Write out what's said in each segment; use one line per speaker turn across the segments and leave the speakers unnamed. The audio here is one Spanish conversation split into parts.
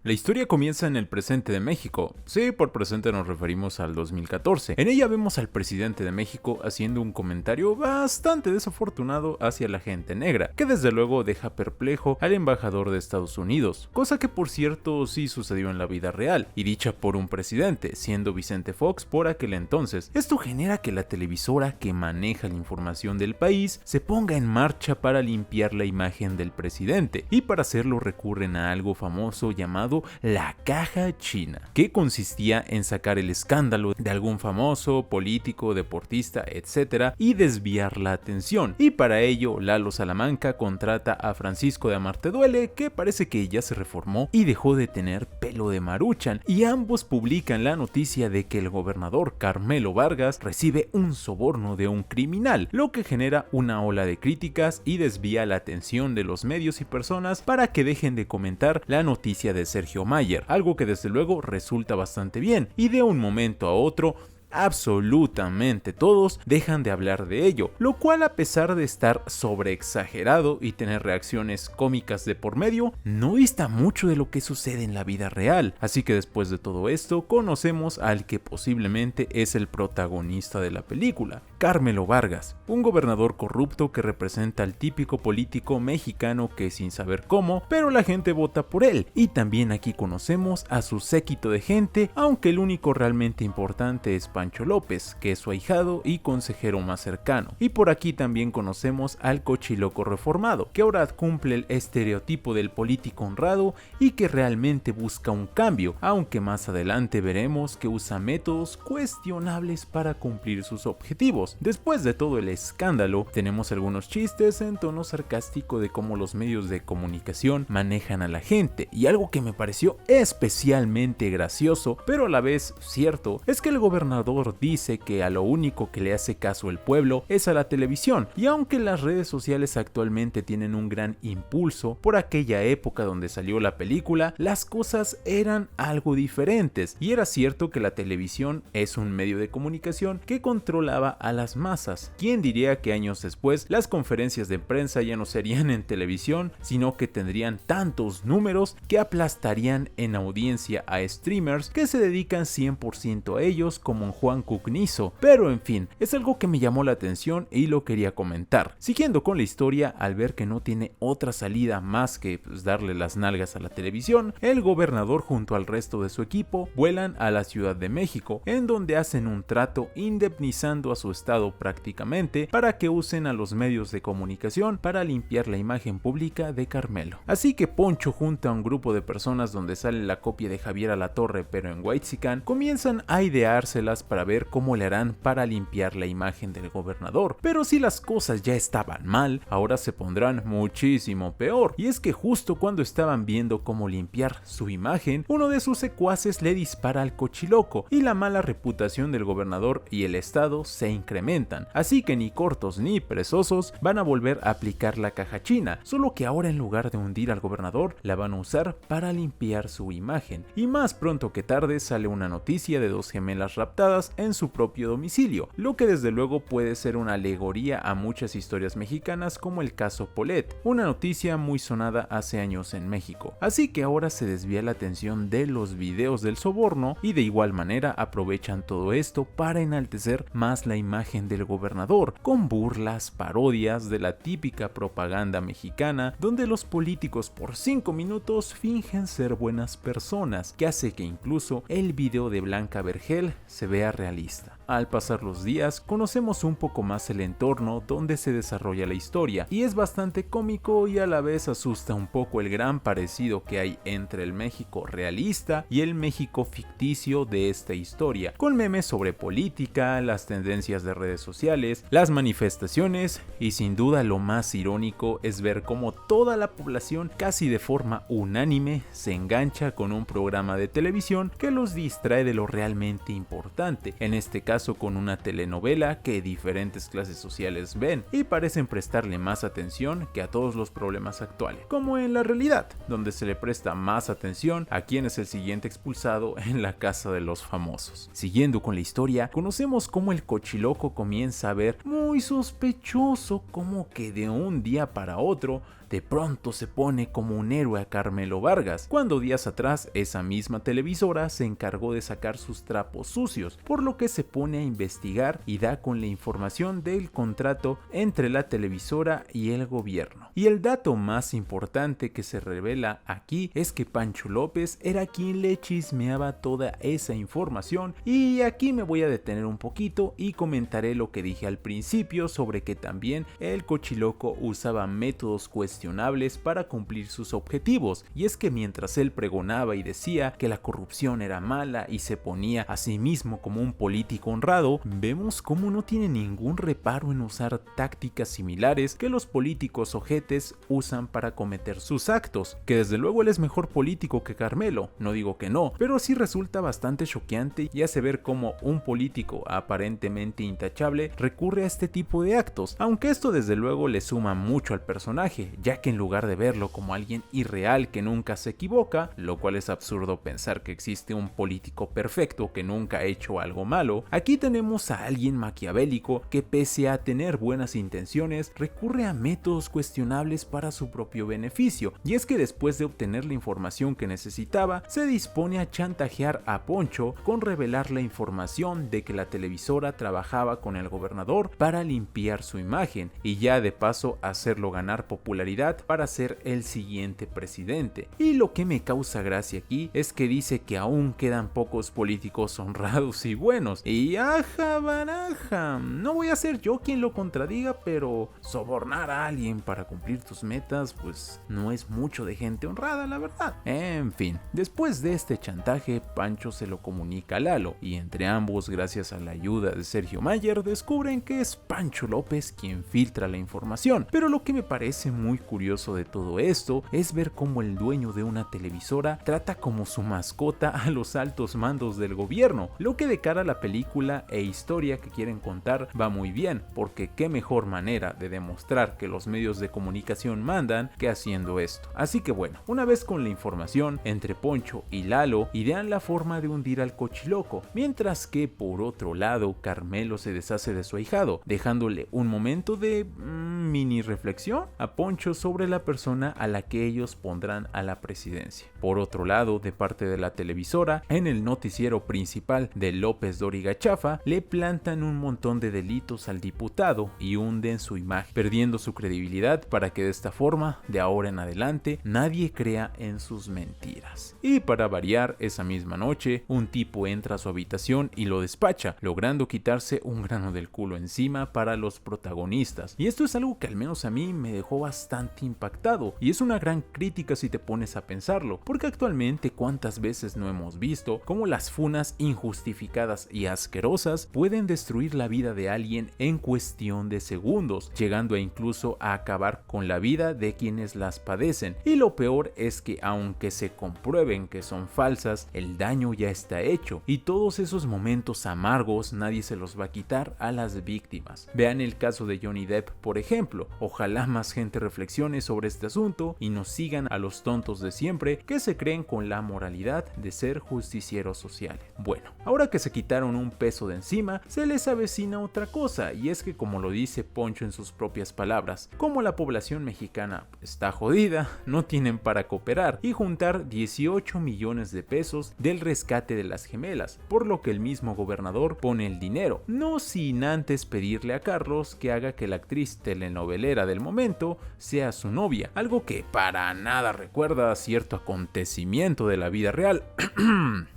La historia comienza en el presente de México. Sí, por presente nos referimos al 2014. En ella vemos al presidente de México haciendo un comentario bastante desafortunado hacia la gente negra, que desde luego deja perplejo al embajador de Estados Unidos, cosa que por cierto sí sucedió en la vida real, y dicha por un presidente, siendo Vicente Fox por aquel entonces. Esto genera que la televisora que maneja la información del país se ponga en marcha para limpiar la imagen del presidente, y para hacerlo recurren a algo famoso llamado la caja china, que consistía en sacar el escándalo de algún famoso, político, deportista, etc. y desviar la atención, y para ello Lalo Salamanca contrata a Francisco de Amarteduele, que parece que ya se reformó y dejó de tener pelo de maruchan, y ambos publican la noticia de que el gobernador Carmelo Vargas recibe un soborno de un criminal, lo que genera una ola de críticas y desvía la atención de los medios y personas para que dejen de comentar la noticia de Sergio Mayer, algo que desde luego resulta bastante bien, y de un momento a otro absolutamente todos dejan de hablar de ello, lo cual, a pesar de estar sobreexagerado y tener reacciones cómicas de por medio, no dista mucho de lo que sucede en la vida real. Así que después de todo esto conocemos al que posiblemente es el protagonista de la película, Carmelo Vargas, un gobernador corrupto que representa al típico político mexicano que, sin saber cómo, pero la gente vota por él. Y también aquí conocemos a su séquito de gente, aunque el único realmente importante es Pancho López, que es su ahijado y consejero más cercano. Y por aquí también conocemos al cochiloco reformado, que ahora cumple el estereotipo del político honrado y que realmente busca un cambio, aunque más adelante veremos que usa métodos cuestionables para cumplir sus objetivos. Después de todo el escándalo, tenemos algunos chistes en tono sarcástico de cómo los medios de comunicación manejan a la gente, y algo que me pareció especialmente gracioso, pero a la vez cierto, es que el gobernador dice que a lo único que le hace caso el pueblo es a la televisión, y aunque las redes sociales actualmente tienen un gran impulso, por aquella época donde salió la película, las cosas eran algo diferentes, y era cierto que la televisión es un medio de comunicación que controlaba a las masas. ¿Quién diría que años después las conferencias de prensa ya no serían en televisión, sino que tendrían tantos números que aplastarían en audiencia a streamers que se dedican 100% a ellos, como Juan Cucnizo? Pero en fin, es algo que me llamó la atención y lo quería comentar. Siguiendo con la historia, al ver que no tiene otra salida más que darle las nalgas a la televisión, el gobernador junto al resto de su equipo vuelan a la Ciudad de México, en donde hacen un trato indemnizando a su estado prácticamente para que usen a los medios de comunicación para limpiar la imagen pública de Carmelo. Así que Poncho, junto a un grupo de personas donde sale la copia de Javier Alatorre pero en whitexican, comienzan a ideárselas para ver cómo le harán para limpiar la imagen del gobernador. Pero si las cosas ya estaban mal, ahora se pondrán muchísimo peor. Y es que justo cuando estaban viendo cómo limpiar su imagen, uno de sus secuaces le dispara al cochiloco, y la mala reputación del gobernador y el estado se incrementan. Así que ni cortos ni perezosos van a volver a aplicar la caja china, solo que ahora en lugar de hundir al gobernador, la van a usar para limpiar su imagen. Y más pronto que tarde sale una noticia de dos gemelas raptadas en su propio domicilio, lo que desde luego puede ser una alegoría a muchas historias mexicanas, como el caso Polet, una noticia muy sonada hace años en México. Así que ahora se desvía la atención de los videos del soborno, y de igual manera aprovechan todo esto para enaltecer más la imagen del gobernador, con burlas, parodias de la típica propaganda mexicana, donde los políticos por 5 minutos fingen ser buenas personas, que hace que incluso el video de Blanca Vergel se vea realista. Al pasar los días, conocemos un poco más el entorno donde se desarrolla la historia, y es bastante cómico y a la vez asusta un poco el gran parecido que hay entre el México realista y el México ficticio de esta historia, con memes sobre política, las tendencias de redes sociales, las manifestaciones, y sin duda lo más irónico es ver cómo toda la población casi de forma unánime se engancha con un programa de televisión que los distrae de lo realmente importante, en este caso con una telenovela que diferentes clases sociales ven y parecen prestarle más atención que a todos los problemas actuales, como en la realidad, donde se le presta más atención a quién es el siguiente expulsado en la casa de los famosos. Siguiendo con la historia, conocemos cómo el cochiloco comienza a ver muy sospechoso cómo que de un día para otro de pronto se pone como un héroe a Carmelo Vargas, cuando días atrás esa misma televisora se encargó de sacar sus trapos sucios, por lo que se pone a investigar y da con la información del contrato entre la televisora y el gobierno. Y el dato más importante que se revela aquí es que Pancho López era quien le chismeaba toda esa información, y aquí me voy a detener un poquito y comentaré lo que dije al principio sobre que también el cochiloco usaba métodos cuestionables para cumplir sus objetivos, y es que mientras él pregonaba y decía que la corrupción era mala y se ponía a sí mismo como un político honrado, vemos cómo no tiene ningún reparo en usar tácticas similares que los políticos ojetes usan para cometer sus actos, que desde luego él es mejor político que Carmelo, no digo que no, pero sí resulta bastante choqueante y hace ver cómo un político aparentemente intachable recurre a este tipo de actos, aunque esto desde luego le suma mucho al personaje, ya que en lugar de verlo como alguien irreal que nunca se equivoca, lo cual es absurdo pensar que existe un político perfecto que nunca ha hecho algo malo, aquí tenemos a alguien maquiavélico que pese a tener buenas intenciones, recurre a métodos cuestionables para su propio beneficio, y es que después de obtener la información que necesitaba, se dispone a chantajear a Poncho con revelar la información de que la televisora trabajaba con el gobernador para limpiar su imagen, y ya de paso hacerlo ganar popularidad para ser el siguiente presidente. Y lo que me causa gracia aquí es que dice que aún quedan pocos políticos honrados y buenos, y aja baraja, no voy a ser yo quien lo contradiga, pero sobornar a alguien para cumplir tus metas pues no es mucho de gente honrada, la verdad. En fin, después de este chantaje, Pancho se lo comunica a Lalo, y entre ambos, gracias a la ayuda de Sergio Mayer, descubren que es Pancho López quien filtra la información. Pero lo que me parece muy curioso de todo esto es ver cómo el dueño de una televisora trata como su mascota a los altos mandos del gobierno, lo que de cara a la película e historia que quieren contar va muy bien, porque qué mejor manera de demostrar que los medios de comunicación mandan que haciendo esto. Así que bueno, una vez con la información, entre Poncho y Lalo idean la forma de hundir al cochiloco, mientras que por otro lado Carmelo se deshace de su ahijado, dejándole un momento de mini reflexión a Poncho sobre la persona a la que ellos pondrán a la presidencia. Por otro lado, de parte de la televisora, en el noticiero principal de López Dóriga Chafa, le plantan un montón de delitos al diputado y hunden su imagen, perdiendo su credibilidad para que de esta forma, de ahora en adelante, nadie crea en sus mentiras. Y para variar, esa misma noche, un tipo entra a su habitación y lo despacha, logrando quitarse un grano del culo encima para los protagonistas. Y esto es algo que al menos a mí me dejó bastante impactado, y es una gran crítica si te pones a pensarlo, porque actualmente cuántas veces no hemos visto cómo las funas injustificadas y asquerosas pueden destruir la vida de alguien en cuestión de segundos, llegando a incluso a acabar con la vida de quienes las padecen. Y lo peor es que aunque se comprueben que son falsas, el daño ya está hecho, y todos esos momentos amargos nadie se los va a quitar a las víctimas. Vean el caso de Johnny Depp, por ejemplo. Ojalá más gente reflexione sobre este asunto y no sigan a los tontos de siempre que se creen con la moralidad de ser justicieros sociales. Bueno, ahora que se quitaron un peso de encima, se les avecina otra cosa, y es que, como lo dice Poncho en sus propias palabras, como la población mexicana está jodida, no tienen para cooperar y juntar 18 millones de pesos del rescate de las gemelas, por lo que el mismo gobernador pone el dinero, no sin antes pedirle a Carlos que haga que la actriz telenovelera del momento sea su novia, algo que para nada recuerda a cierto acontecimiento de la vida real.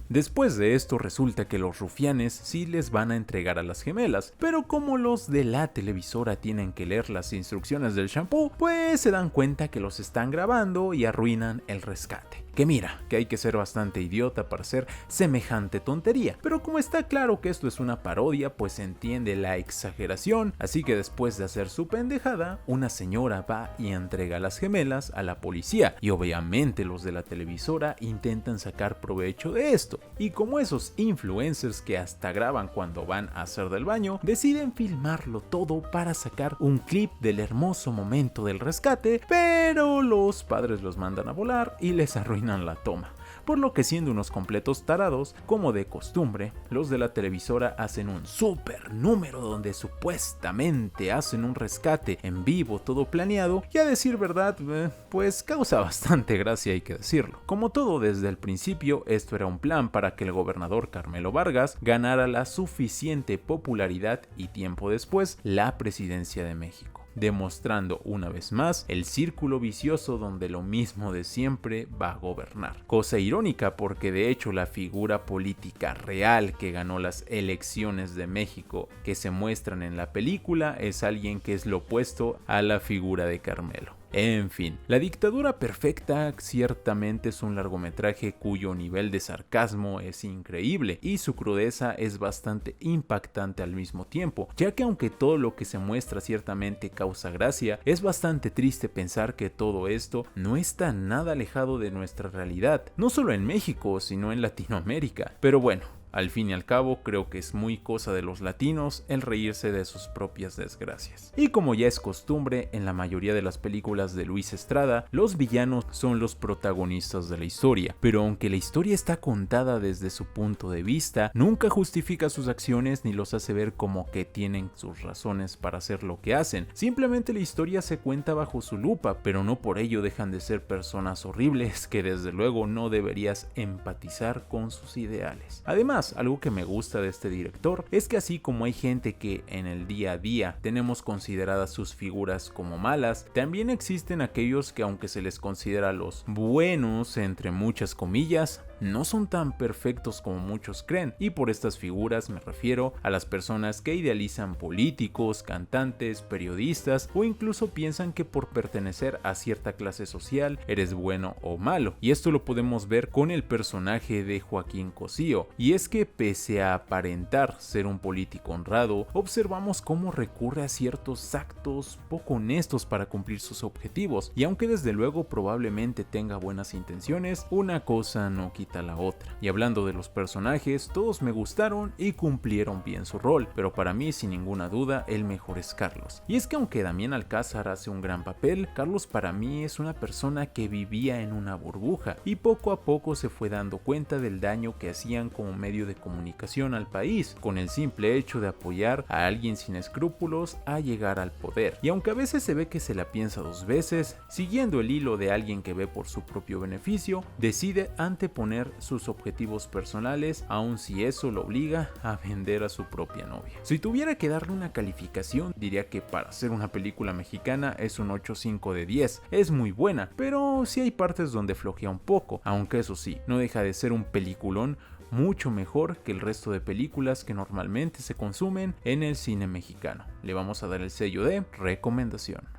Después de esto resulta que los rufianes sí les van a entregar a las gemelas, pero como los de la televisora tienen que leer las instrucciones del shampoo, pues se dan cuenta que los están grabando y arruinan el rescate. Que mira, que hay que ser bastante idiota para hacer semejante tontería, pero como está claro que esto es una parodia, pues se entiende la exageración, así que después de hacer su pendejada, una señora va y entrega a las gemelas a la policía, y obviamente los de la televisora intentan sacar provecho de esto, y como esos influencers que hasta graban cuando van a hacer del baño, deciden filmarlo todo para sacar un clip del hermoso momento del rescate, pero los padres los mandan a volar y les arruinan la toma. por lo que siendo unos completos tarados, como de costumbre, los de la televisora hacen un super número donde supuestamente hacen un rescate en vivo todo planeado y a decir verdad, pues causa bastante gracia hay que decirlo. Como todo desde el principio, esto era un plan para que el gobernador Carmelo Vargas ganara la suficiente popularidad y tiempo después la presidencia de México, demostrando una vez más el círculo vicioso donde lo mismo de siempre va a gobernar. Cosa irónica porque de hecho la figura política real que ganó las elecciones de México que se muestran en la película es alguien que es lo opuesto a la figura de Carmelo. En fin, La dictadura perfecta ciertamente es un largometraje cuyo nivel de sarcasmo es increíble y su crudeza es bastante impactante al mismo tiempo, ya que aunque todo lo que se muestra ciertamente causa gracia, es bastante triste pensar que todo esto no está nada alejado de nuestra realidad, no solo en México, sino en Latinoamérica. Pero bueno, al fin y al cabo, creo que es muy cosa de los latinos el reírse de sus propias desgracias. Y como ya es costumbre en la mayoría de las películas de Luis Estrada, los villanos son los protagonistas de la historia, pero aunque la historia está contada desde su punto de vista, nunca justifica sus acciones ni los hace ver como que tienen sus razones para hacer lo que hacen. Simplemente la historia se cuenta bajo su lupa, pero no por ello dejan de ser personas horribles que desde luego no deberías empatizar con sus ideales. Además, algo que me gusta de este director es que así como hay gente que en el día a día tenemos consideradas sus figuras como malas, también existen aquellos que aunque se les considera los buenos entre muchas comillas, no son tan perfectos como muchos creen, y por estas figuras me refiero a las personas que idealizan políticos, cantantes, periodistas o incluso piensan que por pertenecer a cierta clase social eres bueno o malo, y esto lo podemos ver con el personaje de Joaquín Cosío, y es que pese a aparentar ser un político honrado, observamos cómo recurre a ciertos actos poco honestos para cumplir sus objetivos, y aunque desde luego probablemente tenga buenas intenciones, una cosa no quita la otra. Y hablando de los personajes, todos me gustaron y cumplieron bien su rol, pero para mí sin ninguna duda el mejor es Carlos. Y es que aunque Damián Alcázar hace un gran papel, Carlos para mí es una persona que vivía en una burbuja y poco a poco se fue dando cuenta del daño que hacían como medio de comunicación al país, con el simple hecho de apoyar a alguien sin escrúpulos a llegar al poder. Y aunque a veces se ve que se la piensa dos veces, siguiendo el hilo de alguien que ve por su propio beneficio, decide anteponer sus objetivos personales, aun si eso lo obliga a vender a su propia novia. Si tuviera que darle una calificación, diría que para ser una película mexicana es un 8.5 de 10. Es muy buena, pero sí hay partes donde flojea un poco, aunque eso sí, no deja de ser un peliculón mucho mejor que el resto de películas que normalmente se consumen en el cine mexicano. Le vamos a dar el sello de recomendación.